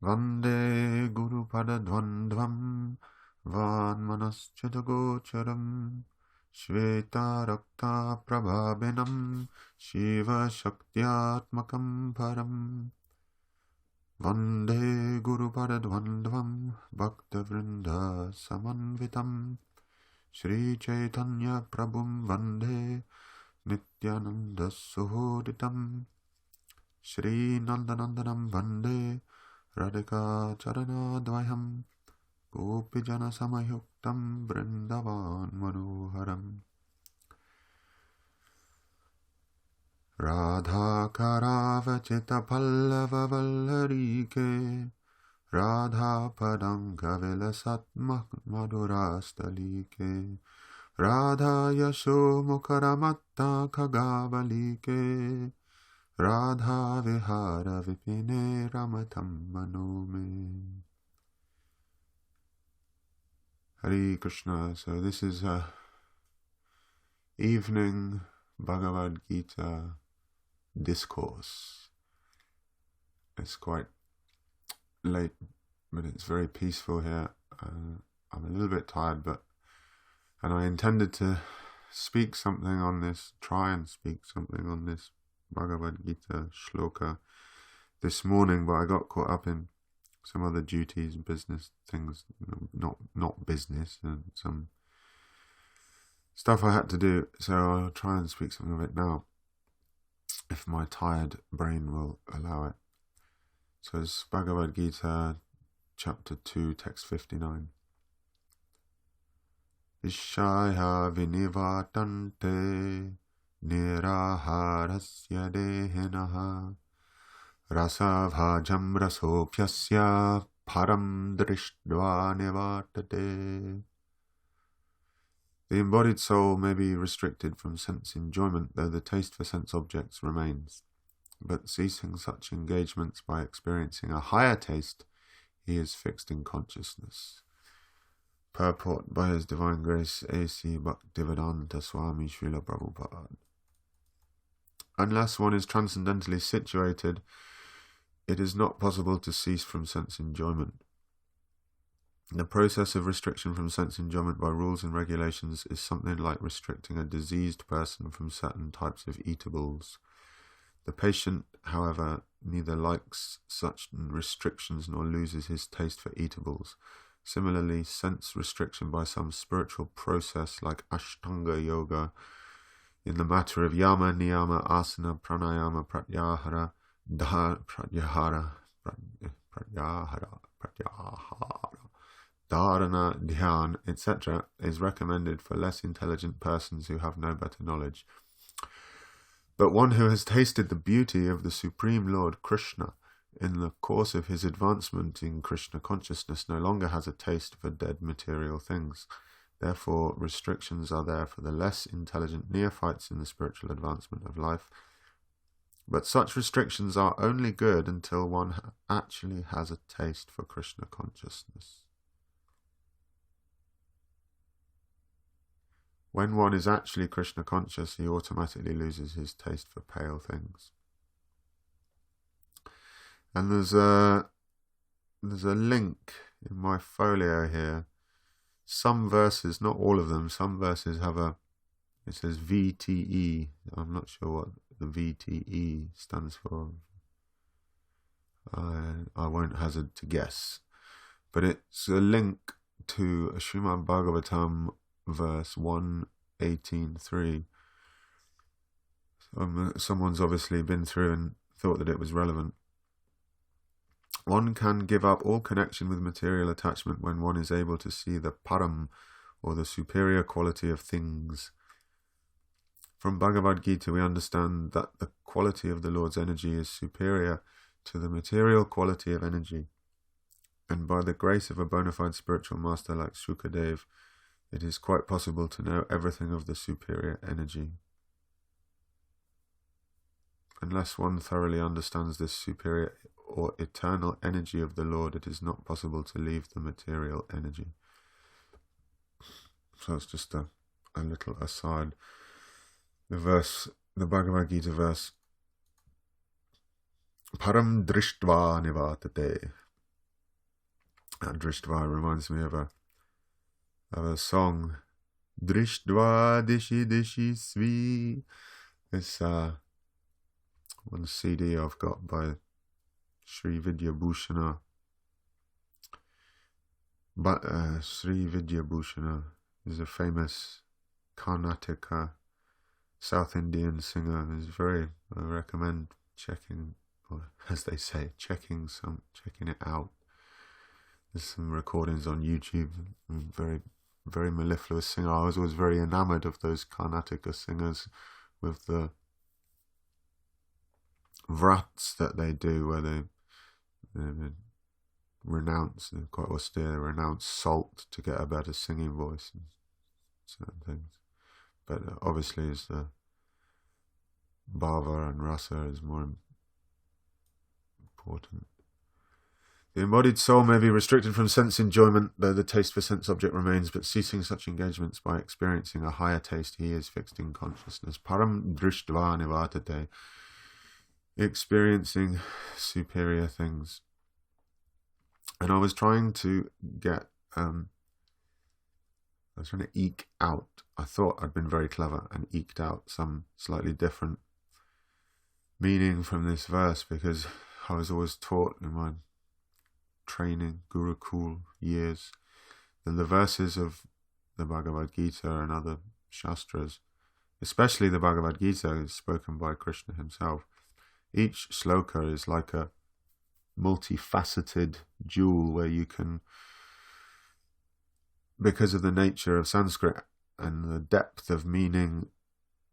Vande Guru Pada Dvandvam Vanmanaschagocharam Shveta Rakta Prabhabenam Shiva Shaktyatmakam Param Vande Guru Pada Dvandvam Bhakta Vrinda Samanvitam Shri Chaitanya Prabhum Vande Nityananda Suhoditam Shri Nandanandanam Vande Radhika Charana Dvayam Gopijana Samayuktam Vrindavan Manoharam Radha Karavachita Pallava Vallarike Radha Padanga Vilasatmak Madurastalike Radha Yasho Mukaramatta Kagavalike Radha Vihara Vipine Ramatam Manome. Hare Krishna. So this is a evening Bhagavad Gita discourse. It's quite late, but it's very peaceful here. I'm a little bit tired, and I intended to speak something on this, try and speak something on this Bhagavad Gita shloka this morning, but I got caught up in some other duties, business things, not business, and some stuff I had to do, so I'll try and speak something of it now, if my tired brain will allow it. So it's Bhagavad Gita, chapter 2, text 59. Ishaya vinivatante niraharasya dehenaha rasavhajam rasopyasya param drishdva nivartate. The embodied soul may be restricted from sense enjoyment, though the taste for sense objects remains. But ceasing such engagements by experiencing a higher taste, he is fixed in consciousness. Purport by His Divine Grace A.C. Bhaktivedanta Swami Srila Prabhupada. Unless one is transcendentally situated, it is not possible to cease from sense enjoyment. The process of restriction from sense enjoyment by rules and regulations is something like restricting a diseased person from certain types of eatables. The patient, however, neither likes such restrictions nor loses his taste for eatables. Similarly, sense restriction by some spiritual process like Ashtanga Yoga in the matter of Yama, Niyama, Asana, Pranayama, Pratyahara, Dharana, Dhyan, etc. is recommended for less intelligent persons who have no better knowledge. But one who has tasted the beauty of the Supreme Lord Krishna in the course of his advancement in Krishna consciousness no longer has a taste for dead material things. Therefore, restrictions are there for the less intelligent neophytes in the spiritual advancement of life. But such restrictions are only good until one actually has a taste for Krishna consciousness. When one is actually Krishna conscious, he automatically loses his taste for pale things. And there's a link in my folio here. Some verses, not all of them, some verses have it says VTE. I'm not sure what the VTE stands for. I won't hazard to guess. But it's a link to a Srimad Bhagavatam verse 1:18:3. Someone's obviously been through and thought that it was relevant. One can give up all connection with material attachment when one is able to see the param, or the superior quality of things. From Bhagavad Gita we understand that the quality of the Lord's energy is superior to the material quality of energy. And by the grace of a bona fide spiritual master like Sukadev, it is quite possible to know everything of the superior energy. Unless one thoroughly understands this superior or eternal energy of the Lord, it is not possible to leave the material energy. So it's just a little aside. The Bhagavad Gita verse, Param drishtva nivatate. Drishtva reminds me of a song. Drishtva dishi dishi svi. This one CD I've got by Sri Vidyabhushana. But Sri Vidyabhushana is a famous Karnataka South Indian singer. I recommend checking, or as they say, checking it out. There's some recordings on YouTube. Very, very mellifluous singer. I was always very enamored of those Karnataka singers with the vrats that they do, where they renounce, they're quite austere, they renounce salt to get a better singing voice and certain things. But obviously, as the bhava and rasa is more important. The embodied soul may be restricted from sense enjoyment, though the taste for sense object remains, but ceasing such engagements by experiencing a higher taste, he is fixed in consciousness. Param drishtva nivartate, experiencing superior things. And I was trying to eke out, I thought I'd been very clever and eked out some slightly different meaning from this verse, because I was always taught in my training, Gurukul years, that the verses of the Bhagavad Gita and other Shastras, especially the Bhagavad Gita, is spoken by Krishna himself. Each sloka is like a multifaceted jewel where you can, because of the nature of Sanskrit and the depth of meaning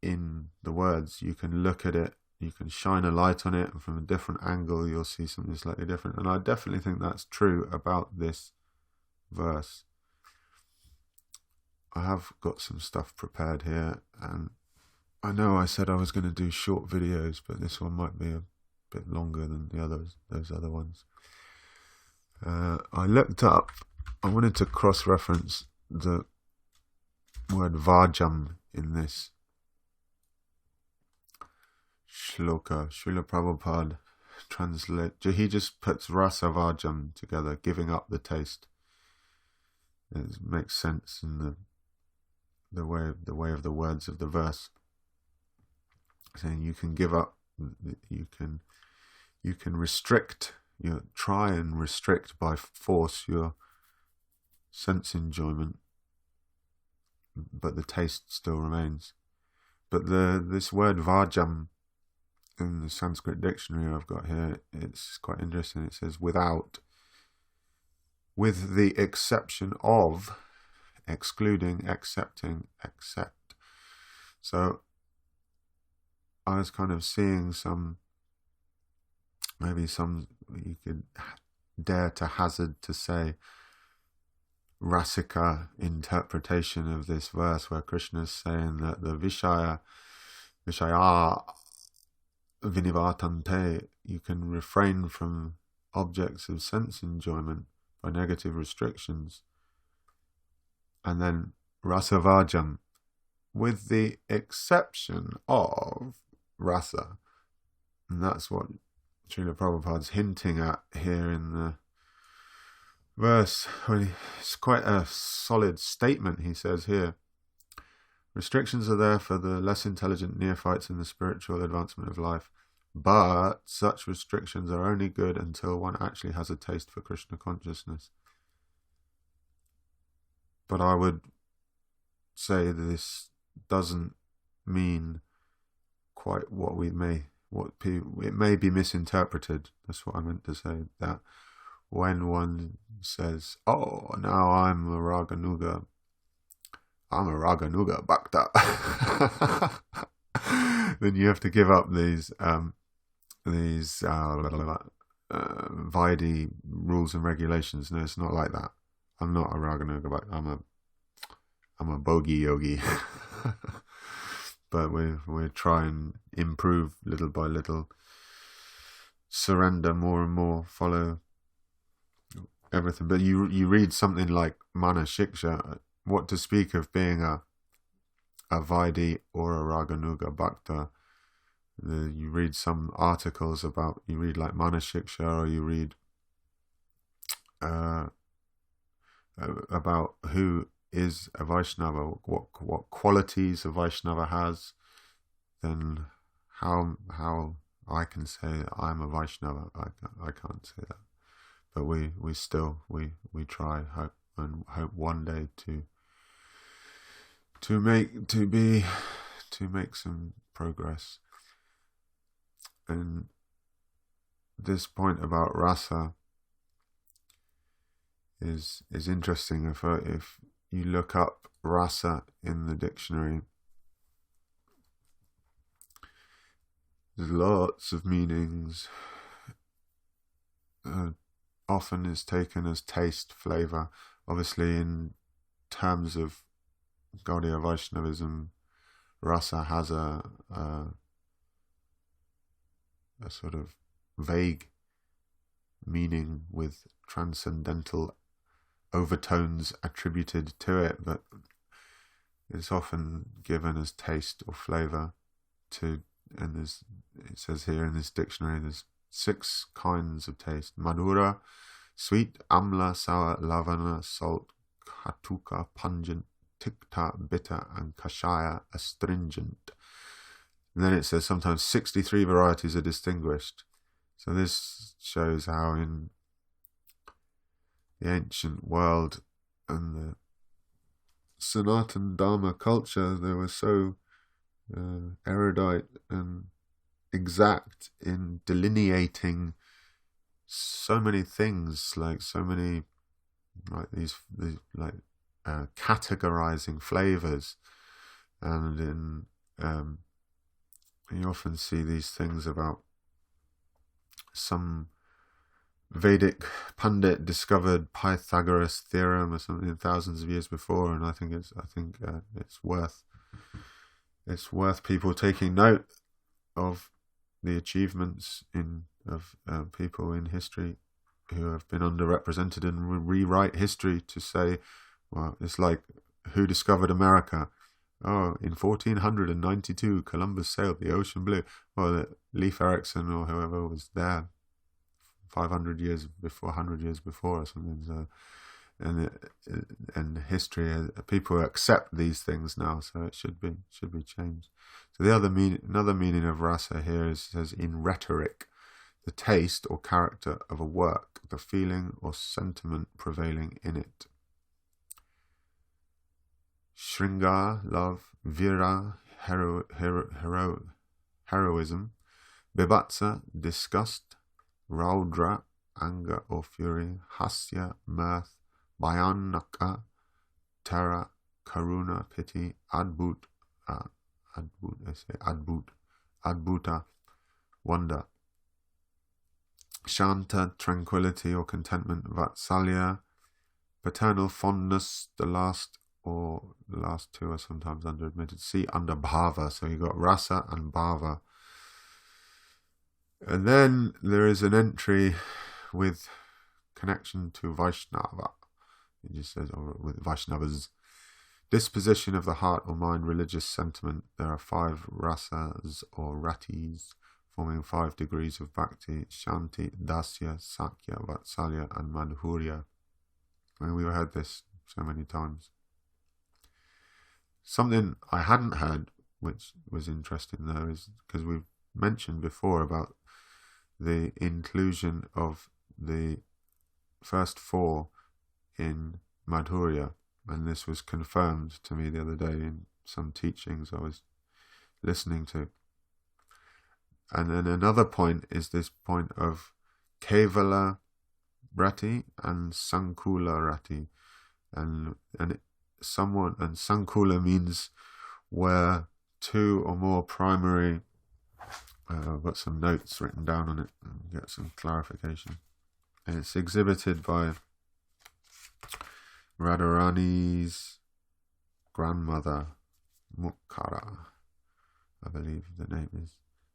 in the words, you can look at it, you can shine a light on it, and from a different angle you'll see something slightly different. And I definitely think that's true about this verse. I have got some stuff prepared here, and I know I said I was going to do short videos, but this one might be a bit longer than those other ones. I looked up, I wanted to cross-reference the word vajam in this shloka. Srila Prabhupada he just puts rasa vajam together, giving up the taste. It makes sense in the way of the words of the verse, saying you can give up, you can restrict, try and restrict by force your sense enjoyment, but the taste still remains. But this word vajam in the Sanskrit dictionary I've got here, it's quite interesting. It says without, with the exception of, excluding, accepting, except. So I was kind of seeing maybe you could dare to hazard to say rasika interpretation of this verse, where Krishna is saying that the vishaya vinivartante, you can refrain from objects of sense enjoyment by negative restrictions. And then rasavajam, with the exception of rasa. And that's what Srila Prabhupada's hinting at here in the verse. It's quite a solid statement he says here. Restrictions are there for the less intelligent neophytes in the spiritual advancement of life, but such restrictions are only good until one actually has a taste for Krishna consciousness. But I would say this doesn't mean quite it may be misinterpreted. That's what I meant to say, that when one says, oh, now I'm a Raganuga Bhakta, then you have to give up these Vaidhi rules and regulations. No, it's not like that. I'm not a Raganuga Bhakta. I'm a bogey yogi. But we're trying to improve little by little, surrender more and more, follow everything. But you read something like Mana Shiksha, what to speak of being a Vaidhi or a Raganuga Bhakta. You read some articles about, you read like Mana Shiksha, or you read about who is a Vaishnava, what qualities a Vaishnava has, then how I can say I'm a Vaishnava. I can't say that, but we try, hope one day to make some progress. And this point about rasa is interesting. If you look up rasa in the dictionary, there's lots of meanings. Often is taken as taste, flavor. Obviously, in terms of Gaudiya Vaishnavism, rasa has a sort of vague meaning with transcendental overtones attributed to it, but it's often given as taste or flavor to. And it says here in this dictionary, there's 6 kinds of taste: madhura, sweet; amla, sour; lavana, salt; khatuka, pungent; tikta, bitter; and kashaya, astringent. And then it says sometimes 63 varieties are distinguished. So this shows how in the ancient world and the Sanatana Dharma culture, they were so erudite and exact in delineating so many things, categorizing flavors. And you often see these things about some Vedic pundit discovered Pythagoras theorem or something thousands of years before, and I think it's worth people taking note of the achievements of people in history who have been underrepresented, and rewrite history to say, well, it's like, who discovered America? Oh, in 1492, Columbus sailed the ocean blue. Well, Leif Erikson or whoever was there 500 years before, 100 years before or something. So, and history, people accept these things now, so it should be changed. So another meaning of rasa here says in rhetoric, the taste or character of a work, the feeling or sentiment prevailing in it. Shringar, love; vira, heroism; bibatsa, disgust; raudra, anger or fury; hasya, mirth; bhayanaka, terror; karuna, pity; adbhuta, wonder; shanta, tranquility or contentment; vatsalya, paternal fondness. The last two are sometimes under bhava. So you got rasa and bhava. And then there is an entry with connection to Vaishnava. It just says, or with Vaishnava's disposition of the heart or mind, religious sentiment. There are 5 rasas or ratis, forming 5 degrees of bhakti: shanti, dasya, sakya, vatsalya, and madhurya. And we've heard this so many times. Something I hadn't heard, which was interesting though, is because we've mentioned before about the inclusion of the first 4 in Madhurya, and this was confirmed to me the other day in some teachings I was listening to. And then another point is this point of Kevala Rati and Sankula Rati, and Sankula means where 2 or more primary. I've got some notes written down on it and get some clarification. And it's exhibited by Radharani's grandmother, Mukkara, I believe the name is.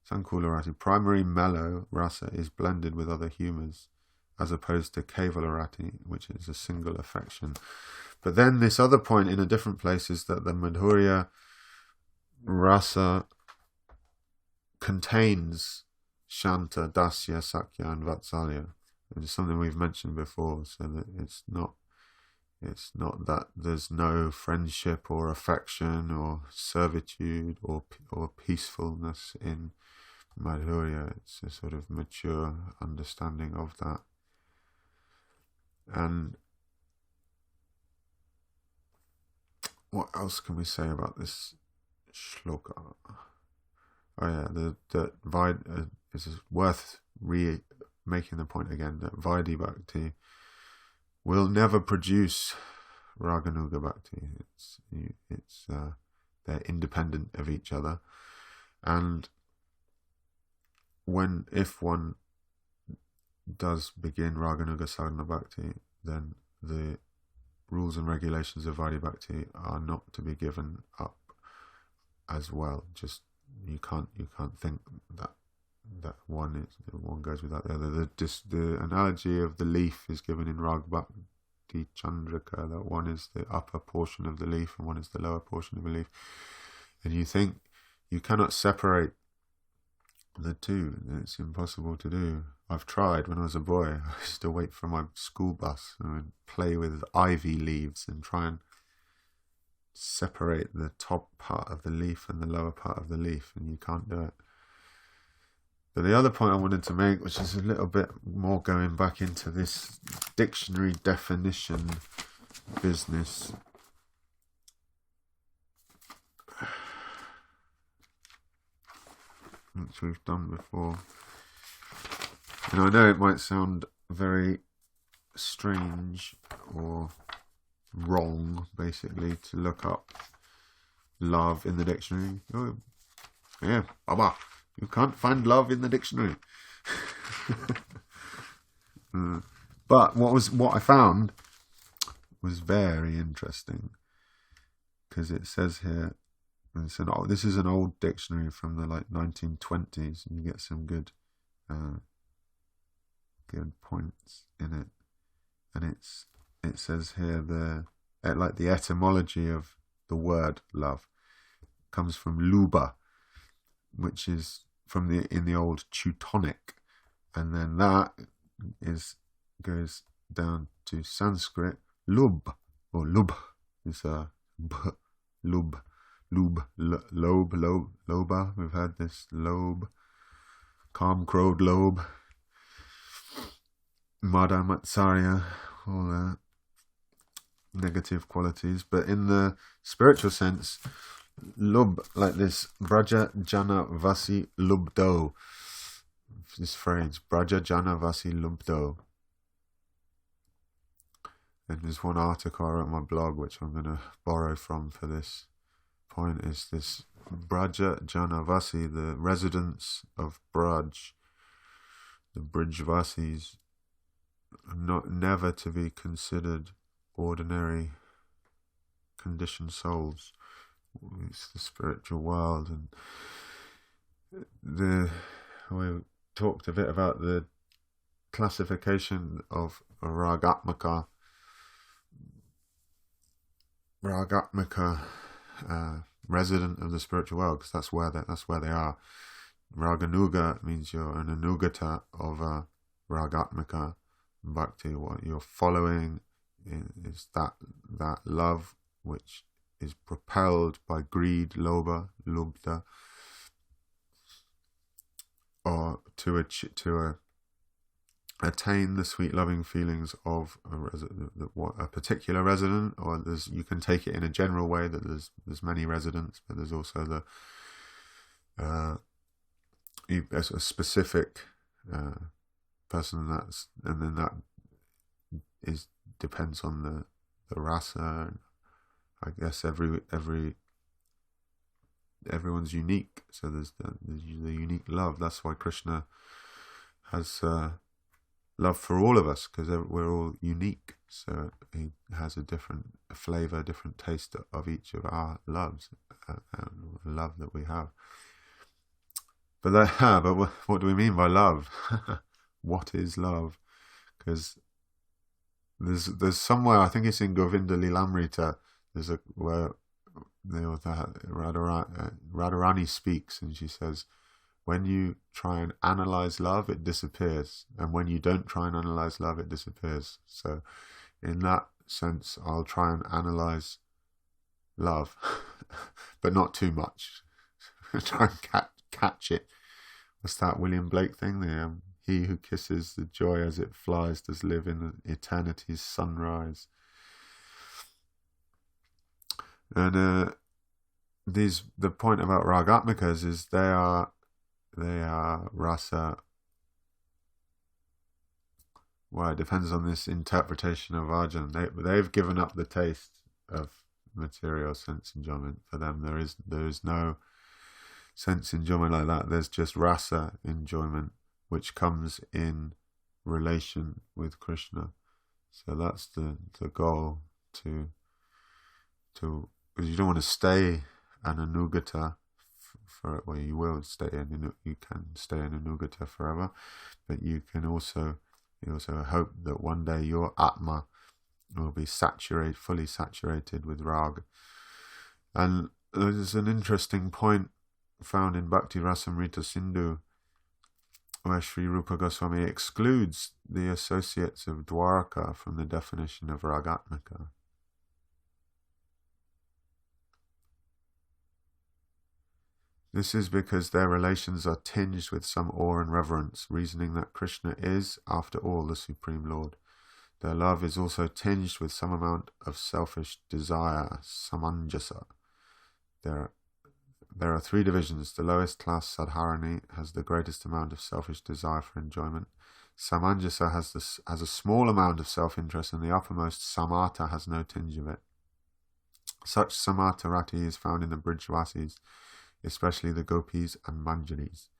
Sankula Rati. Primary mellow rasa is blended with other humours, as opposed to Kevala Rati, which is a single affection. But then this other point in a different place is that the Madhurya rasa contains Shanta, Dasya, Sakya, and Vatsalya. It is something we've mentioned before, so that it's not It's not that there's no friendship or affection or servitude or peacefulness in Madhurya. It's a sort of mature understanding of that. And what else can we say about this shloka? Oh yeah, this is worth making the point again that Vaidhi Bhakti will never produce Raganuga Bhakti. They're independent of each other, and if one does begin Raganuga Sadhana Bhakti, then the rules and regulations of Vaidhi Bhakti are not to be given up as well. Just you can't think that one goes without the other. The analogy of the leaf is given in Rag Bhakti Chandrika, that one is the upper portion of the leaf and one is the lower portion of the leaf, and you think you cannot separate the two. It's impossible to do. I've tried. When I was a boy, I used to wait for my school bus and play with ivy leaves and try and separate the top part of the leaf and the lower part of the leaf, and you can't do it. But the other point I wanted to make, which is a little bit more going back into this dictionary definition business, which we've done before. And I know it might sound very strange or wrong, basically, to look up love in the dictionary. Oh, yeah, Baba, you can't find love in the dictionary. But what I found was very interesting, because it says here, this is an old dictionary from the 1920s, and you get some good points in it. And it says here the etymology of the word love comes from luba, which is in the old Teutonic, and then that goes down to Sanskrit. Lub or lub is a lub. Loba. We've had this lobe, calm-crowed lobe, Mada Matsarya, all the negative qualities. But in the spiritual sense, lub, like this, Braja Jana Vasi Lubdo, this phrase, Braja Jana Vasi Lubdo. And there's one article I wrote on my blog, which I'm going to borrow from for this point, is this Braja Janavasi, the residents of Braj, the Brijvasis, never to be considered ordinary conditioned souls. It's the spiritual world. And we talked a bit about the classification of Ragatmika resident of the spiritual world, because that's where they are. Raganuga means you're an anugata of a Ragatmika bhakti. What you're following is that love which is propelled by greed, lobha, lubda, or to attain the sweet loving feelings of a particular resident, or you can take it in a general way that there's many residents, but there's also a specific person and then that depends on the rasa. I guess everyone's unique, so there's the unique love. That's why Krishna has love for all of us, because we're all unique. So he has a different flavor, different taste of each of our loves, and love that we have. But what do we mean by love? What is love? Because there's somewhere, I think it's in Govinda Lilamrita, where Radharani speaks, and she says, when you try and analyze love, it disappears, and when you don't try and analyze love, it disappears. So in that sense, I'll try and analyze love, but not too much. Try and catch it. What's that William Blake thing? He who kisses the joy as it flies does live in eternity's sunrise. And the point about ragatmikas is they are rasa. Well, it depends on this interpretation of Arjuna. They've given up the taste of material sense enjoyment. For them, there is no sense enjoyment like that. There's just rasa enjoyment, which comes in relation with Krishna. So that's the goal, to because you don't want to stay an anugata for, well, you will stay in, you can stay in anugata forever, but you also hope that one day your atma will be fully saturated with raga. And there's an interesting point found in Bhakti Rasamrita Sindhu, where Sri Rupa Goswami excludes the associates of Dwarka from the definition of ragatmika. This is because their relations are tinged with some awe and reverence, reasoning that Krishna is, after all, the Supreme Lord. Their love is also tinged with some amount of selfish desire, samanjasa. There are three divisions. The lowest class, sadharani, has the greatest amount of selfish desire for enjoyment. Samanjasa has a small amount of self-interest, and the uppermost, samatha, has no tinge of it. Such samatha rati is found in the Brijvasis, especially the gopis and manjaris.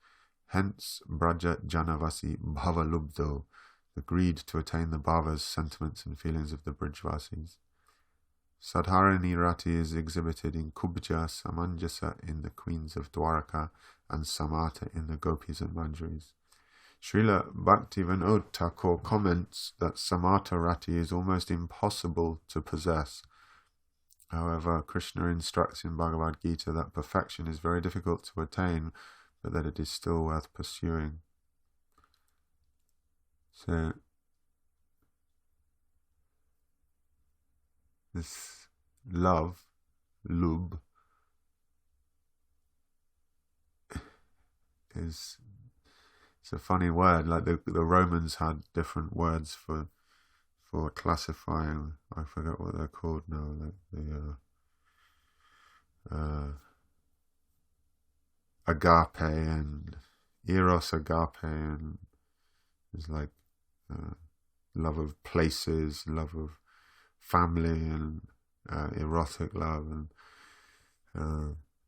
Hence, Braja Janavasi Bhavalubdo, the greed to attain the bhavas, sentiments and feelings of the Brijvasis. Sadharani rati is exhibited in Kubja, Samanjasa in the queens of Dwaraka, and Samatha in the gopis and manjaris. Srila Bhaktivinoda Thakur comments that Samatha rati is almost impossible to possess. However, Krishna instructs in Bhagavad Gita that perfection is very difficult to attain, but that it is still worth pursuing. So, this love, lub, it's a funny word. Like the Romans had different words for classifying. I forget what they're called now. Like the agape and eros agape, and there's like love of places, love of family, and erotic love, and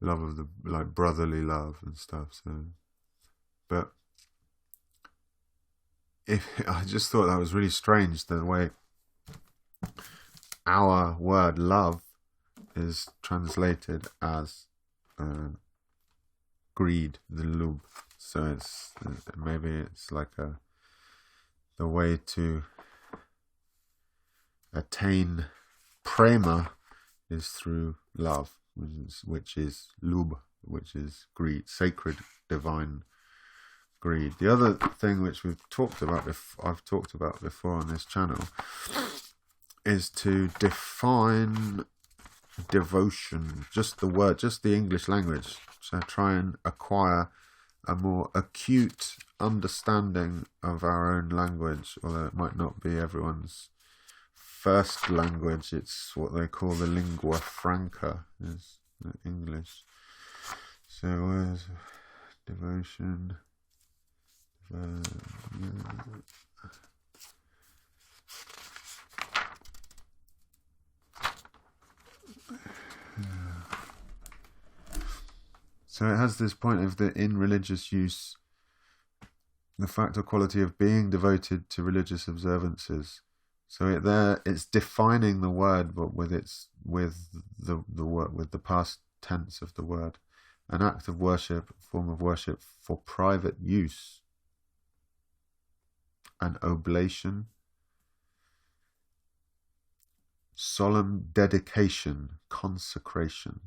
love of the like brotherly love and stuff. So, but I just thought that was really strange, the way our word love is translated as greed, the lub. So maybe it's like the way to attain prema is through love, which is lub, which is greed, sacred, divine greed. The other thing which I've talked about before on this channel is to define devotion, just the English language. So try and acquire a more acute understanding of our own language, although it might not be everyone's first language. It's what they call the lingua franca, is English. So where's devotion? So it has this point of in religious use, the fact or quality of being devoted to religious observances. So it's defining the word, but with the past tense of the word. An act of worship, a form of worship for private use. An oblation, solemn dedication, consecration,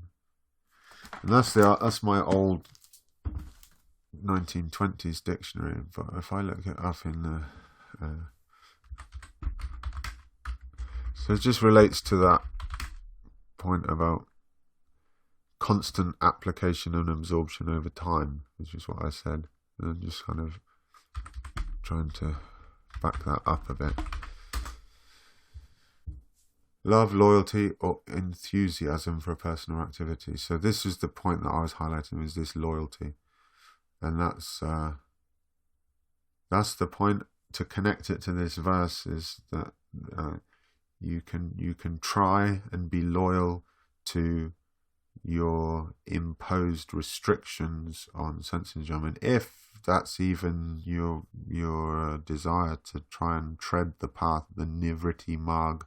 and that's my old 1920s dictionary. But if I look it up in the So it just relates to that point about constant application and absorption over time, which is what I said, and just kind of trying to back that up a bit. Love, loyalty, or enthusiasm for a personal activity. So this is the point that I was highlighting, is this loyalty, and that's the point. To connect it to this verse is that you can try and be loyal to your imposed restrictions on sense enjoyment, if that's even your desire to try and tread the path, the Nivriti Marg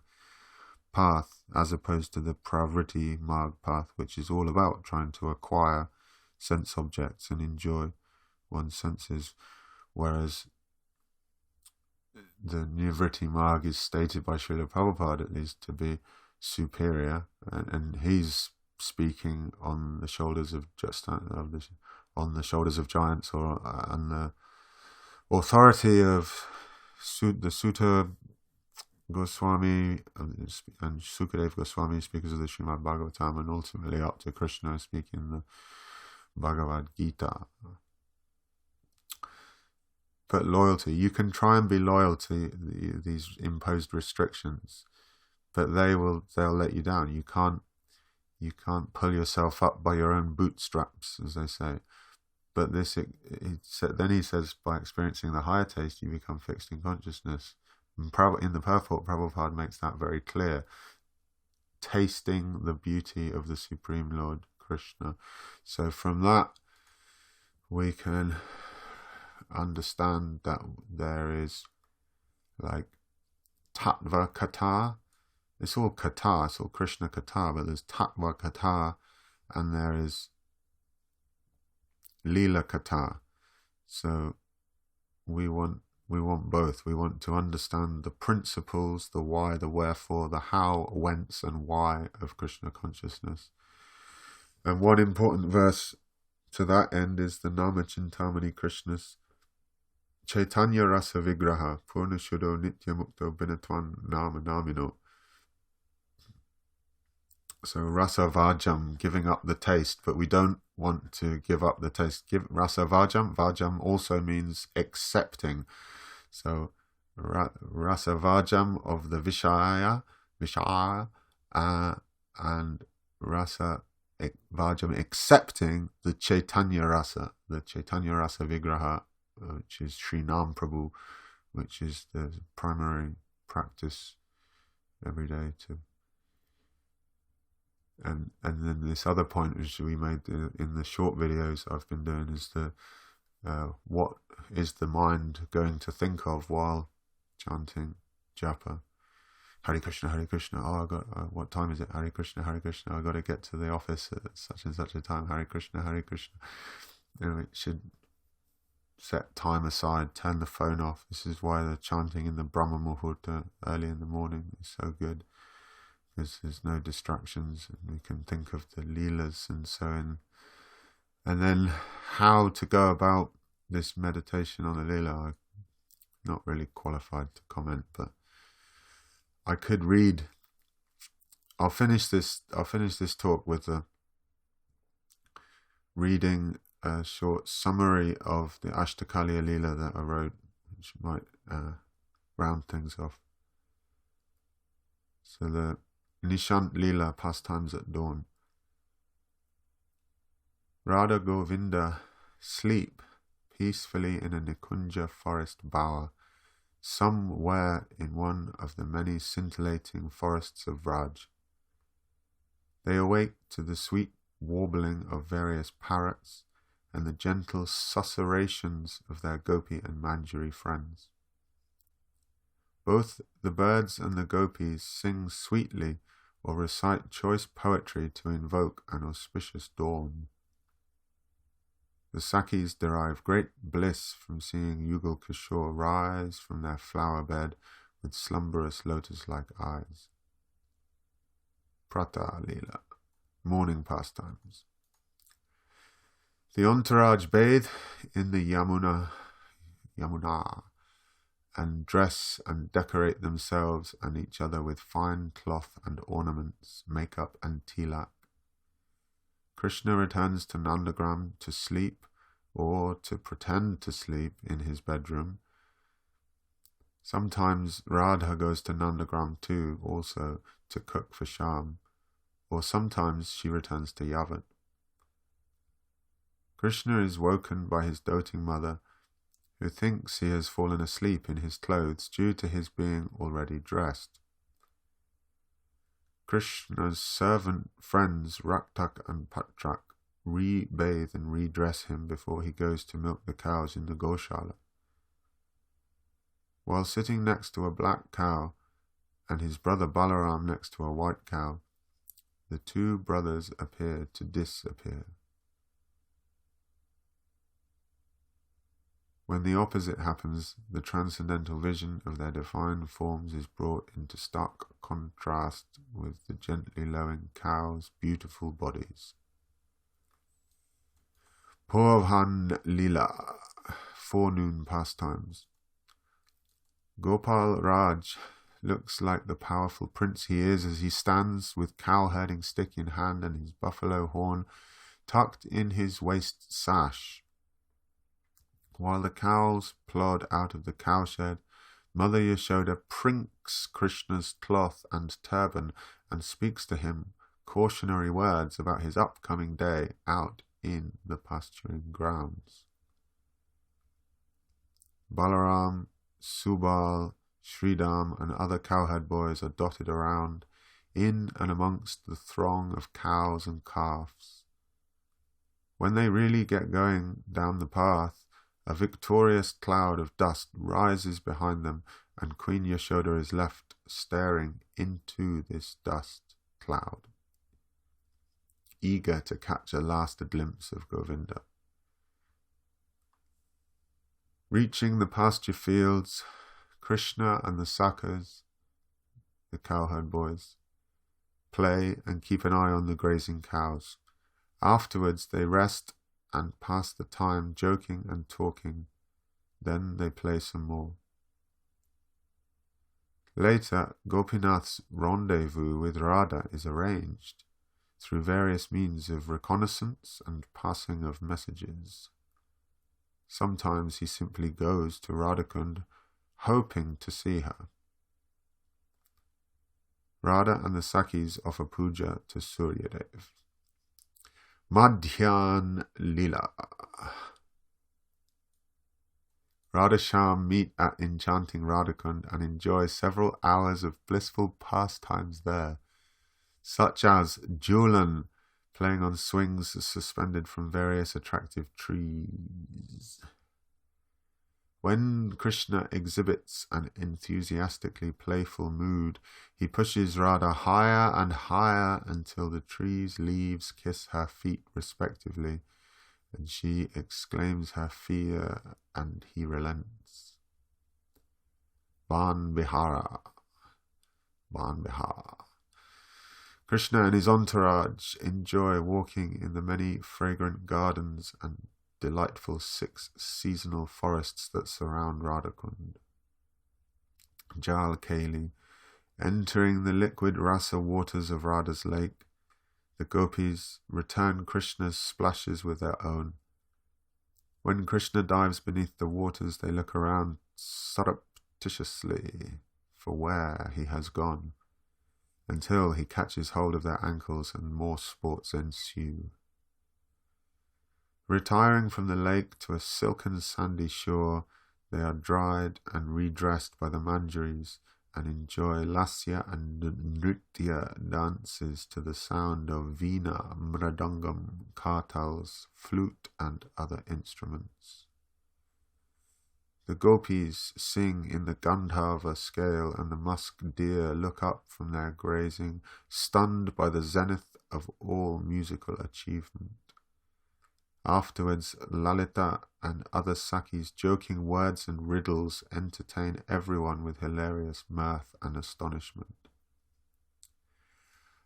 path, as opposed to the Pravriti Marg path, which is all about trying to acquire sense objects and enjoy one's senses, whereas the Nivriti Marg is stated by Srila Prabhupada, at least, to be superior, and he's speaking on the shoulders of giants, or on the authority of the Sutta Goswami and Sukadev Goswami, speakers of the Srimad Bhagavatam, and ultimately up to Krishna speaking the Bhagavad Gita. But loyalty, you can try and be loyal to these imposed restrictions, but they'll let you down. You can't pull yourself up by your own bootstraps, as they say. But then he says, by experiencing the higher taste, you become fixed in consciousness. And in the purport, Prabhupada makes that very clear. Tasting the beauty of the Supreme Lord Krishna. So from that, we can understand that there is like Tattva Katha. It's all Katha, it's all Krishna Katha, but there's Tattva Katha and there is Leela Katha. So we want both. We want to understand the principles, the why, the wherefore, the how, whence and why of Krishna consciousness. And one important verse to that end is the Nama Chintamani Krishna's Chaitanya Rasa Vigraha Purna Shuddho Nitya Mukto Binatwan Nama Namino. So Rasa Vajam, giving up the taste, but we don't want to give up the taste. Rasa Vajam. Vajam also means accepting. So Rasa Vajam of the Vishaya, and Rasa Vajam accepting the Chaitanya Rasa Vigraha, which is Sri Nam Prabhu, which is the primary practice every day to. And then this other point which we made in the short videos I've been doing is what is the mind going to think of while chanting japa? Hare Krishna, Hare Krishna. Oh, I got what time is it? Hare Krishna, Hare Krishna. I got to get to the office at such and such a time. Hare Krishna, Hare Krishna. It should set time aside, turn the phone off. This is why the chanting in the Brahma Muhurta early in the morning is so good, because there's no distractions and we can think of the Leelas and so on. And then how to go about this meditation on the Leela, I'm not really qualified to comment, but I could read. I'll finish this talk with reading a short summary of the Ashtakaliya Leela that I wrote, which might round things off. So the Nishant Leela, pastimes at dawn. Radha Govinda sleep peacefully in a Nikunja forest bower, somewhere in one of the many scintillating forests of Vraj. They awake to the sweet warbling of various parrots and the gentle susurrations of their Gopi and Manjari friends. Both the birds and the gopis sing sweetly or recite choice poetry to invoke an auspicious dawn. The Sakis derive great bliss from seeing Yugal Kishore rise from their flower bed with slumberous lotus-like eyes. Prata Leela, morning pastimes. The entourage bathe in the Yamuna, and dress and decorate themselves and each other with fine cloth and ornaments, makeup and tilak. Krishna returns to Nandagram to sleep or to pretend to sleep in his bedroom. Sometimes Radha goes to Nandagram too, also to cook for Shyam, or sometimes she returns to Yavat. Krishna is woken by his doting mother, who thinks he has fallen asleep in his clothes due to his being already dressed. Krishna's servant friends Raktak and Patrak re-bathe and redress him before he goes to milk the cows in the Goshala. While sitting next to a black cow and his brother Balaram next to a white cow, the two brothers appear to disappear. When the opposite happens, the transcendental vision of their defined forms is brought into stark contrast with the gently lowing cows' beautiful bodies. Purvan Lila, forenoon pastimes. Gopal Raj looks like the powerful prince he is as he stands with cow-herding stick in hand and his buffalo horn tucked in his waist sash. While the cows plod out of the cowshed, Mother Yashoda prinks Krishna's cloth and turban and speaks to him cautionary words about his upcoming day out in the pasturing grounds. Balaram, Subal, Sridham and other cowherd boys are dotted around, in and amongst the throng of cows and calves. When they really get going down the path, a victorious cloud of dust rises behind them, and Queen Yashoda is left staring into this dust cloud, eager to catch a last glimpse of Govinda. Reaching the pasture fields, Krishna and the Sakhas, the cowherd boys, play and keep an eye on the grazing cows. Afterwards they rest and pass the time joking and talking. Then they play some more. Later, Gopinath's rendezvous with Radha is arranged through various means of reconnaissance and passing of messages. Sometimes he simply goes to Radhakund, hoping to see her. Radha and the Sakhis offer puja to Suryadev. Madhyan Lila. Radha Shyam meet at enchanting Radhakund and enjoy several hours of blissful pastimes there, such as Julan, playing on swings suspended from various attractive trees. When Krishna exhibits an enthusiastically playful mood, he pushes Radha higher and higher until the tree's leaves kiss her feet respectively, and she exclaims her fear, and he relents. Ban Bihara, Ban Bihara. Krishna and his entourage enjoy walking in the many fragrant gardens and delightful 6 seasonal forests that surround Radhakund. Jal Kali, entering the liquid rasa waters of Radha's lake, the gopis return Krishna's splashes with their own. When Krishna dives beneath the waters, they look around surreptitiously for where he has gone, until he catches hold of their ankles and more sports ensue. Retiring from the lake to a silken sandy shore, they are dried and redressed by the manjaris and enjoy lasya and nritya dances to the sound of veena, mridangam, kartals, flute and other instruments. The gopis sing in the Gandharva scale, and the musk deer look up from their grazing, stunned by the zenith of all musical achievement. Afterwards, Lalita and other Sakhis joking words and riddles entertain everyone with hilarious mirth and astonishment.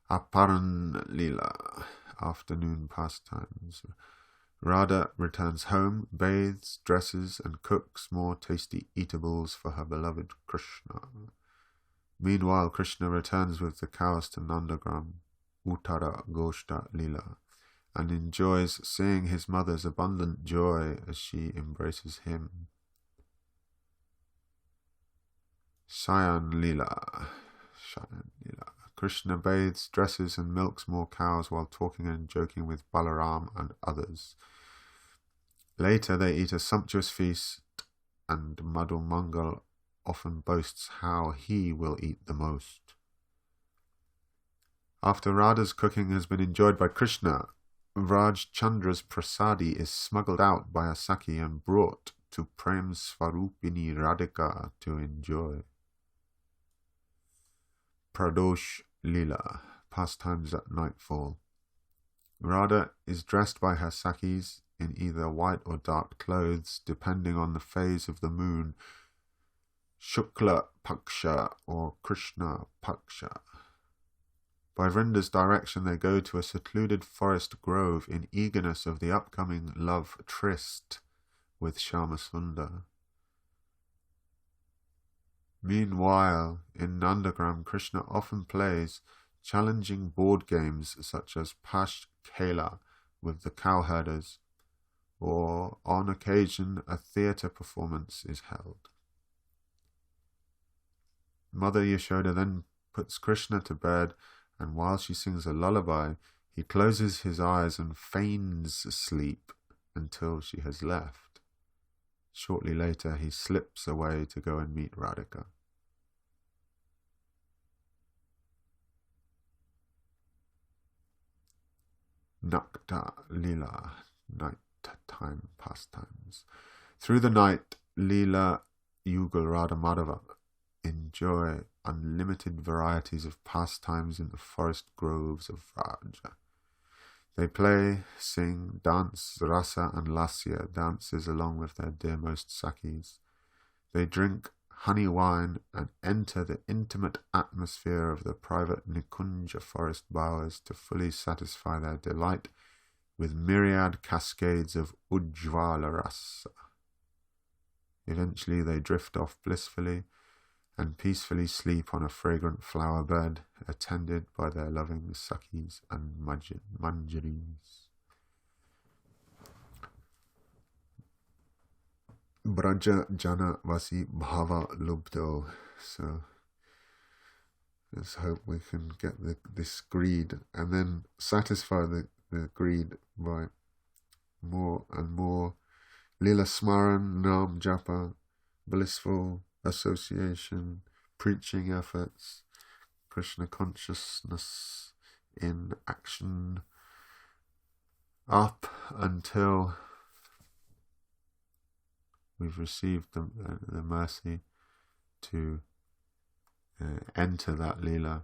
Aparan Lila, afternoon pastimes. Radha returns home, bathes, dresses, and cooks more tasty eatables for her beloved Krishna. Meanwhile, Krishna returns with the cows to Nandagram, Uttara Goshta Lila, and enjoys seeing his mother's abundant joy as she embraces him. Shayan Lila. Krishna bathes, dresses, and milks more cows while talking and joking with Balaram and others. Later they eat a sumptuous feast, and Madhu Mangal often boasts how he will eat the most. After Radha's cooking has been enjoyed by Krishna, Raj Chandra's prasadi is smuggled out by a Saki and brought to Prem Swarupini Radhika to enjoy. Pradosh Lila, pastimes at nightfall. Radha is dressed by her Sakis in either white or dark clothes, depending on the phase of the moon, Shukla Paksha or Krishna Paksha. By Vrinda's direction they go to a secluded forest grove in eagerness of the upcoming love tryst with Shyamasundar. Meanwhile, in Nandagram, Krishna often plays challenging board games such as Pash Kela with the cowherders, or on occasion a theatre performance is held. Mother Yashoda then puts Krishna to bed, and while she sings a lullaby, he closes his eyes and feigns sleep until she has left. Shortly later, he slips away to go and meet Radhika. Nakta Lila, night-time pastimes. Through the night, Lila, Yugal, Radha, Madhava enjoy unlimited varieties of pastimes in the forest groves of Vraja. They play, sing, dance, rasa and lasya dances along with their dearmost Sakis. They drink honey wine and enter the intimate atmosphere of the private Nikunja forest bowers to fully satisfy their delight with myriad cascades of Ujjvala rasa. Eventually they drift off blissfully and peacefully sleep on a fragrant flower bed, attended by their loving Sakis and Manjaris. Braja Jana Vasi Bhava Lubdo. So let's hope we can get this greed and then satisfy the greed by more and more Lila Smaran, Nam Japa, blissful association, preaching efforts, Krishna consciousness in action, up until we've received the mercy to enter that Leela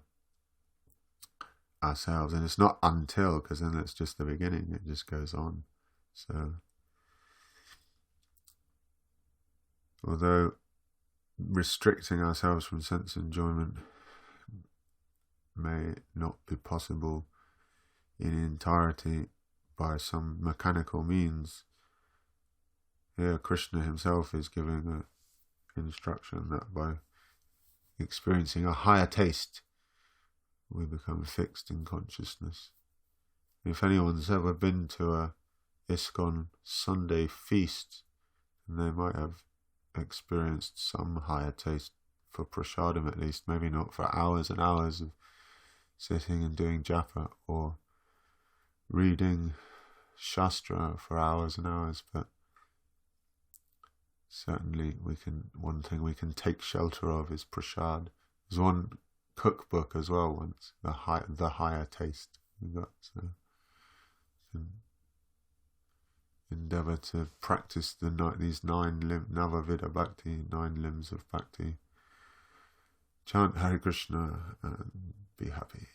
ourselves. And it's not until, because then it's just the beginning, it just goes on. So although restricting ourselves from sense enjoyment may not be possible in entirety by some mechanical means, here Krishna himself is giving an instruction that by experiencing a higher taste we become fixed in consciousness. If anyone's ever been to a ISKCON Sunday feast, then they might have experienced some higher taste for prasadam, at least, maybe not for hours and hours of sitting and doing japa or reading shastra for hours and hours, but certainly one thing we can take shelter of is prasad. There's one cookbook as well once, the higher taste we got, so endeavour to practice these Navavida Bhakti, 9 limbs of Bhakti. Chant Hare Krishna and be happy.